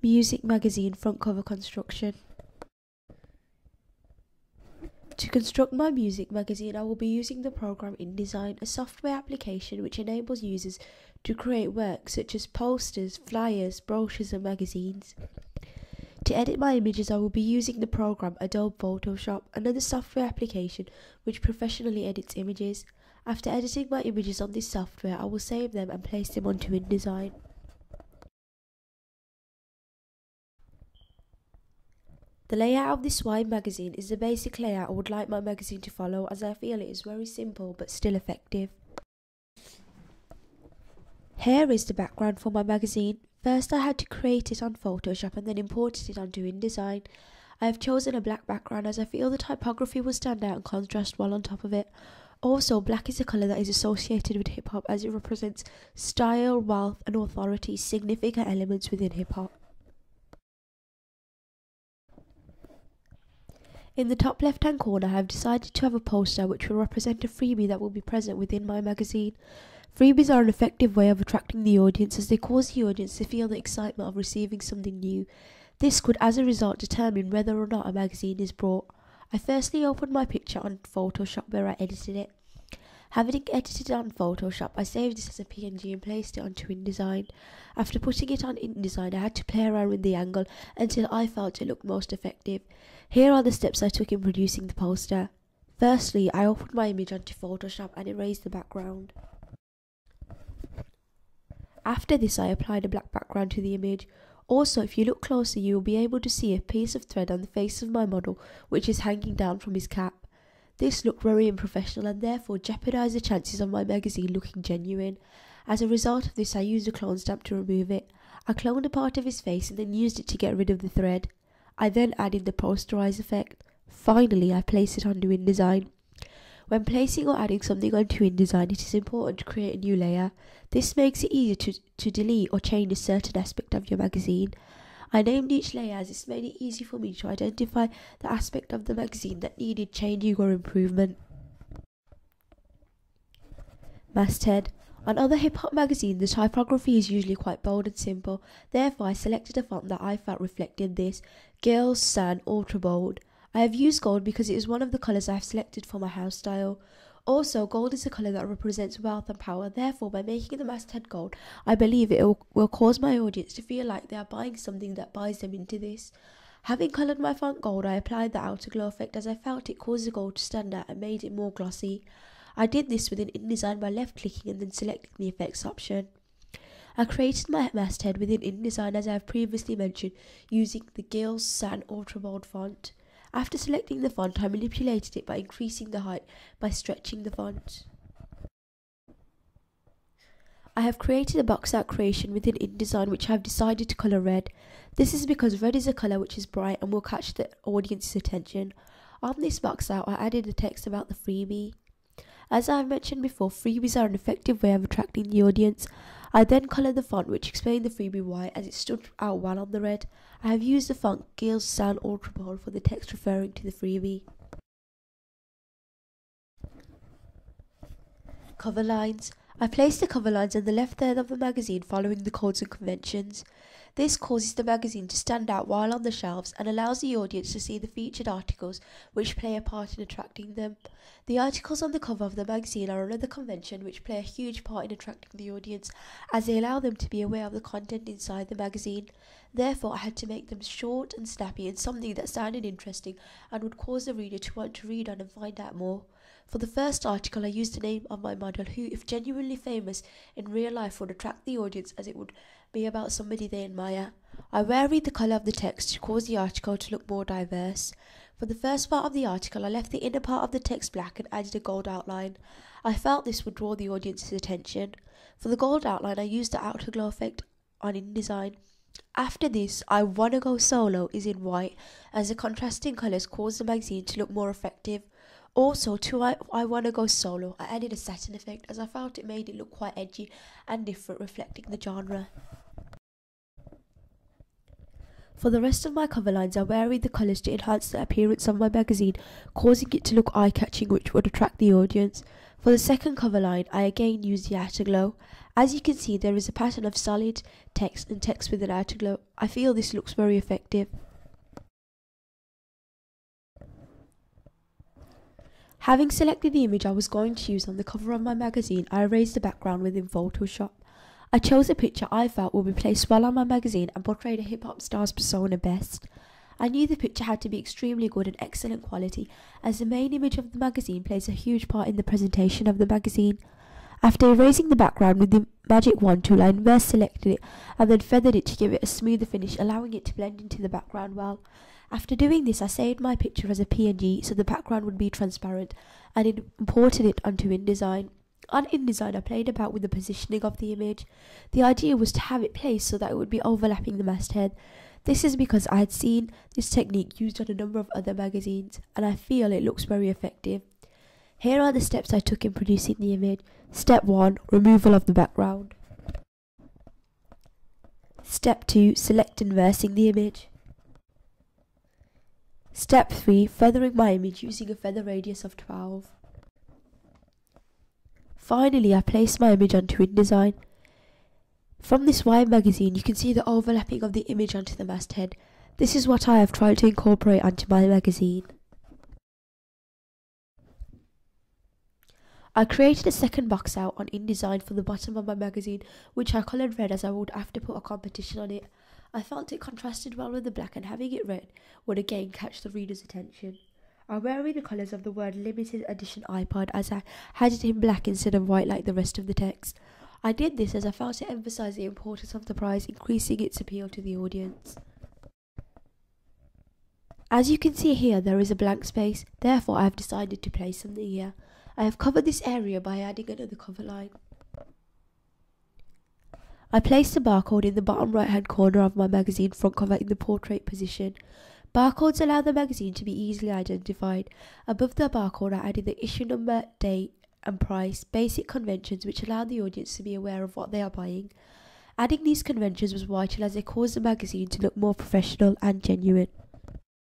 Music magazine front cover construction. To construct my music magazine, I will be using the program InDesign, a software application which enables users to create work such as posters, flyers, brochures and magazines. To edit my images, I will be using the program Adobe Photoshop, another software application which professionally edits images. After editing my images on this software, I will save them and place them onto InDesign. The layout of this wide magazine is the basic layout I would like my magazine to follow, as I feel it is very simple but still effective. Here is the background for my magazine. First I had to create it on Photoshop and then imported it onto InDesign. I have chosen a black background as I feel the typography will stand out and contrast well on top of it. Also, black is a colour that is associated with hip hop as it represents style, wealth and authority, significant elements within hip hop. In the top left hand corner I have decided to have a poster which will represent a freebie that will be present within my magazine. Freebies are an effective way of attracting the audience as they cause the audience to feel the excitement of receiving something new. This could as a result determine whether or not a magazine is bought. I firstly opened my picture on Photoshop where I edited it. Having edited it on Photoshop, I saved this as a PNG and placed it onto InDesign. After putting it on InDesign, I had to play around with the angle until I felt it looked most effective. Here are the steps I took in producing the poster. Firstly, I opened my image onto Photoshop and erased the background. After this, I applied a black background to the image. Also, if you look closer, you will be able to see a piece of thread on the face of my model which is hanging down from his cap. This looked very unprofessional and therefore jeopardised the chances of my magazine looking genuine. As a result of this, I used a clone stamp to remove it. I cloned a part of his face and then used it to get rid of the thread. I then added the posterize effect. Finally, I placed it onto InDesign. When placing or adding something onto InDesign, it is important to create a new layer. This makes it easier to delete or change a certain aspect of your magazine. I named each layer as this made it easy for me to identify the aspect of the magazine that needed changing or improvement. Masthead. On other hip-hop magazines, the typography is usually quite bold and simple. Therefore, I selected a font that I felt reflected this, Girls San Ultra Bold. I have used gold because it is one of the colours I have selected for my house style. Also, gold is a colour that represents wealth and power. Therefore, by making the masthead gold, I believe it will cause my audience to feel like they are buying something that buys them into this. Having coloured my font gold, I applied the outer glow effect as I felt it caused the gold to stand out and made it more glossy. I did this within InDesign by left-clicking and then selecting the effects option. I created my masthead within InDesign as I have previously mentioned using the Girls San Ultra Bold font. After selecting the font, I manipulated it by increasing the height by stretching the font. I have created a box art creation within InDesign which I have decided to colour red. This is because red is a colour which is bright and will catch the audience's attention. On this box art, I added a text about the freebie. As I have mentioned before, freebies are an effective way of attracting the audience. I then coloured the font which explained the freebie white as it stood out well on the red. I have used the font Girls San Ultra Bold for the text referring to the freebie. Cover lines. I placed the cover lines in the left third of the magazine following the codes and conventions. This causes the magazine to stand out while on the shelves and allows the audience to see the featured articles which play a part in attracting them. The articles on the cover of the magazine are another convention which play a huge part in attracting the audience as they allow them to be aware of the content inside the magazine. Therefore, I had to make them short and snappy and something that sounded interesting and would cause the reader to want to read on and find out more. For the first article, I used the name of my model who, if genuinely famous in real life, would attract the audience as it would be about somebody they admire. I varied the colour of the text to cause the article to look more diverse. For the first part of the article, I left the inner part of the text black and added a gold outline. I felt this would draw the audience's attention. For the gold outline, I used the outer glow effect on InDesign. After this, I Wanna Go Solo is in white as the contrasting colours cause the magazine to look more effective. Also, to I Wanna Go Solo, I added a satin effect as I felt it made it look quite edgy and different, reflecting the genre. For the rest of my cover lines, I vary the colours to enhance the appearance of my magazine, causing it to look eye-catching, which would attract the audience. For the second cover line, I again use the afterglow. As you can see, there is a pattern of solid text and text with an afterglow. I feel this looks very effective. Having selected the image I was going to use on the cover of my magazine, I erased the background within Photoshop. I chose a picture I felt would be placed well on my magazine and portrayed a hip-hop star's persona best. I knew the picture had to be extremely good and excellent quality, as the main image of the magazine plays a huge part in the presentation of the magazine. After erasing the background with the magic wand tool, I inverse selected it and then feathered it to give it a smoother finish, allowing it to blend into the background well. After doing this, I saved my picture as a PNG so the background would be transparent, and imported it onto InDesign. On InDesign, I played about with the positioning of the image. The idea was to have it placed so that it would be overlapping the masthead. This is because I had seen this technique used on a number of other magazines, and I feel it looks very effective. Here are the steps I took in producing the image. Step 1. Removal of the background. Step 2. Select inversing the image. Step 3. Feathering my image using a feather radius of 12. Finally, I placed my image onto InDesign. From this wide magazine, you can see the overlapping of the image onto the masthead. This is what I have tried to incorporate onto my magazine. I created a second box out on InDesign for the bottom of my magazine, which I coloured red as I would have to put a competition on it. I felt it contrasted well with the black, and having it red would again catch the reader's attention. I vary the colours of the word limited edition iPod, as I had it in black instead of white like the rest of the text. I did this as I felt it emphasised the importance of the prize, increasing its appeal to the audience. As you can see here, there is a blank space, therefore I have decided to place something here. I have covered this area by adding another cover line. I placed a barcode in the bottom right hand corner of my magazine front cover in the portrait position. Barcodes allow the magazine to be easily identified. Above the barcode, I added the issue number, date and price, basic conventions which allow the audience to be aware of what they are buying. Adding these conventions was vital as they caused the magazine to look more professional and genuine.